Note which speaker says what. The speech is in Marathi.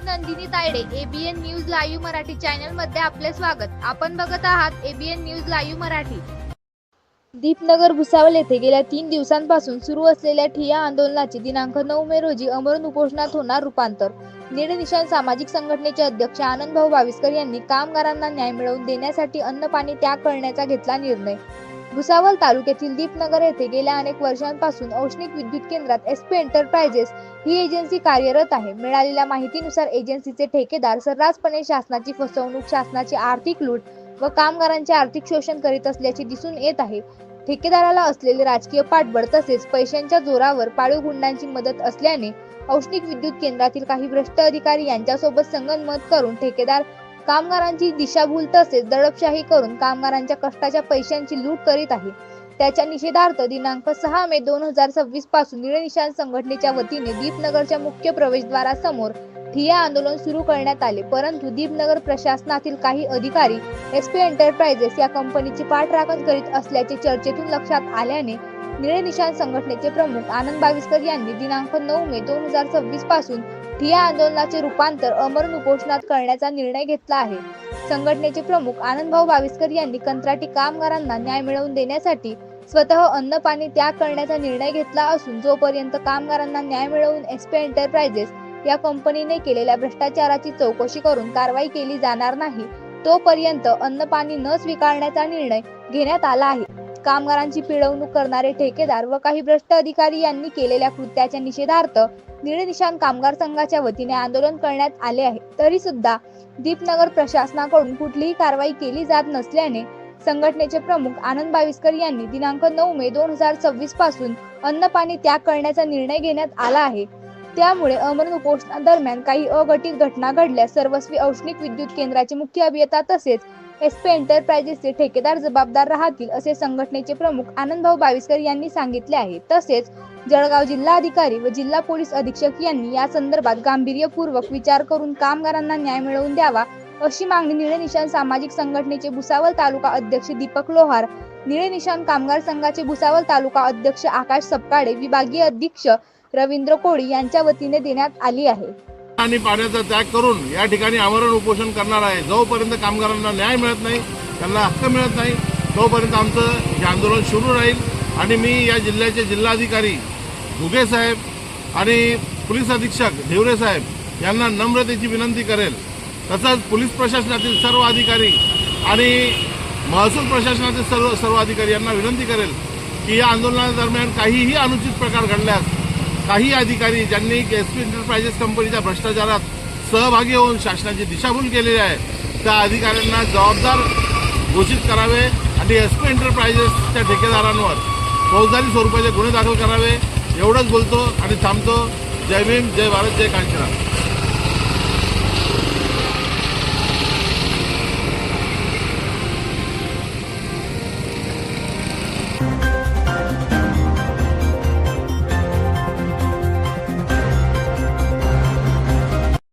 Speaker 1: Nandini Tayade, ABN news live Marathi channel मध्ये आपले स्वागत। आपण बघत आहात ABN news live Marathi. Deepnagar Bhusawal येथे गेल्या 3 दिवसांपासून सुरू असलेल्या ठिय्या आंदोलनाचे दिनांक 9 मे रोजी अमरण उपोषणात होणार रूपांतर। निळनिशाण सामाजिक संघटनेचे अध्यक्ष आनंदभाऊ बाविस्कर यांनी कामगारांना न्याय मिळवून देण्यासाठी अन्न पाणी त्याग करण्याचा घेतला निर्णय। भुसावळ तालुक्यातील दीपनगर येथे गेल्या अनेक वर्षांपासून औष्णिक विद्युत केंद्रात एसपी एंटरप्राइजेस ही एजन्सी कार्यरत आहे। मिळालेल्या माहितीनुसार एजन्सीचे ठेकेदार सर्रासपणे शासनाची फसवणूक, शासनाची आर्थिक लूट व कामगारांचे आर्थिक शोषण करीत असल्याचे दिसून येत आहे। ठेकेदाराला असलेले राजकीय पाठबळ तसेच पैशांच्या जोरावर पाळीव गुंडांची मदत असल्याने औष्णिक विद्युत केंद्रातील काही भ्रष्ट अधिकारी यांच्यासोबत संगनमत करून ठेकेदार कामगारांची दिशाभूल तसेच दडपशाही करून कामगारांच्या कष्टाच्या पैशांची लूट करीत आहे। त्याच्या निषेधार्थ दिनांक 6 मे 2026 पासून निळनिशाण संघटनेच्या वतीने दीपनगरच्या मुख्य प्रवेशद्वारासमोर ठिय्या आंदोलन सुरू करण्यात आले। परंतु दीपनगर प्रशासनातील काही अधिकारी एसपी एंटरप्राइजेस या कंपनीची पाठराखण करीत असल्याचे चर्चेतून लक्षात आल्याने निळनिशाण संघटनेचे प्रमुख आनंद बाविस्कर यांनी दिनांक 9 मे 2026 पासून ठिय्या आंदोलनाचे रूपांतर अमरण उपोषणात करण्याचा निर्णय घेतला आहे। संघटनेचे प्रमुख आनंदभाऊ बाविस्कर यांनी कंत्राटी कामगारांना न्याय मिळवून देण्यासाठी स्वतः अन्न पाणी त्याग करण्याचा निर्णय घेतला असून जोपर्यंत कामगारांना न्याय मिळवून एसपी एंटरप्राइजेस या कंपनीने केलेल्या भ्रष्टाचाराची चौकशी करून कारवाई केली जाणार नाही तोपर्यंत अन्न पाणी न स्वीकारण्याचा निर्णय घेण्यात आला आहे। कामगारांची पिळवणूक करणारे ठेकेदार व काही भ्रष्ट अधिकारी यांनी केलेल्या कृत्याच्या निषेधार्थ निळनिशाण कामगार संघाच्या वतीने आंदोलन करण्यात आले आहे। तरी सुद्धा दीपनगर प्रशासनाकडून कुठलीही कारवाई केली जात नसल्याने संघटनेचे प्रमुख आनंद बाविस्कर यांनी दिनांक 9 मे 2026 पासून अन्न पाणी त्याग करण्याचा निर्णय घेण्यात आला आहे। त्यामुळे अमरण उपोषणादरम्यान काही अघटित घटना घडल्यास सर्वस्वी औष्णिक विद्युत केंद्राचे मुख्य अभियंता तसेच एसपी एंटरप्राइजेसचे ठेकेदार जबाबदार राहतील असे संघटनेचे प्रमुख आनंदभाऊ बाविस्कर यांनी सांगितले आहे। तसेच जळगाव जिल्हाधिकारी व जिल्हा पोलीस अधीक्षक यांनी या संदर्भात गांभीर्यपूर्वक विचार करून कामगारांना न्याय मिळवून द्यावा अशी मागणी निळनिशाण सामाजिक संघटनेचे भुसावळ तालुका अध्यक्ष दीपक लोहार, निळनिशाण कामगार संघाचे भुसावळ तालुका अध्यक्ष आकाश सपकाळे, विभागीय अध्यक्ष रवींद्र कोळी यांच्या वतीने देण्यात आली आहे।
Speaker 2: आणि पाण्याचा त्याग करून या ठिकाणी आमरण उपोषण करणार आहे। जोपर्यंत कामगारांना न्याय मिळत नाही, त्यांना हक्क मिळत नाही, तोपर्यंत आमचं हे आंदोलन सुरू राहील। आणि मी या जिल्ह्याचे जिल्हाधिकारी घुगे साहेब आणि पोलीस अधीक्षक ढेवरे साहेब यांना नम्रतेची विनंती करेल। तसंच पोलीस प्रशासनातील सर्व अधिकारी आणि महसूल प्रशासनातील सर्व अधिकारी यांना विनंती करेल की या आंदोलनादरम्यान काहीही अनुचित प्रकार घडल्यास काही अधिकारी ज्यांनी एसपी एंटरप्राइजेस कंपनीच्या भ्रष्टाचारात सहभागी होऊन शासनाची दिशाभूल केलेली आहे त्या अधिकाऱ्यांना जबाबदार घोषित करावे आणि एसपी एंटरप्राइजेसच्या ठेकेदारांवर फौजदारी स्वरूपाचे गुन्हे दाखल करावे। एवढंच बोलतो आणि थांबतो। जय भीम, जय भारत, जय कांचीराम।